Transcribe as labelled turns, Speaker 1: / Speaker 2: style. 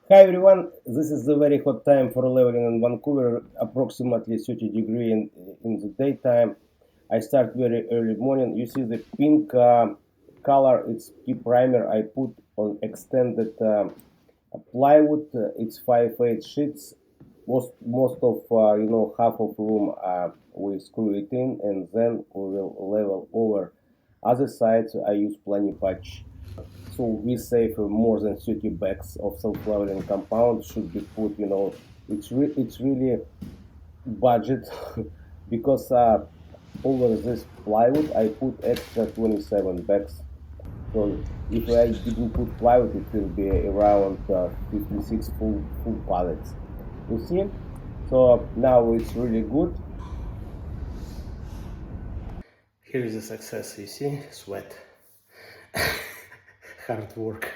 Speaker 1: Hi everyone, this is the very hot time for leveling in Vancouver, approximately 30 degrees in the daytime. I start very early morning. You see the pink color, it's key primer I put on extended plywood. It's 5/8 sheets. Most of half of room we screw it in, and then we will level over. Other sides I use plenty patch. So we save more than 30 bags of self-leveling compound should be put. It's really budget because over this plywood I put extra 27 bags. So if I didn't put plywood, it will be around 56 full pallets. You see? So now it's really good. Here is the success. You see, sweat, hard work.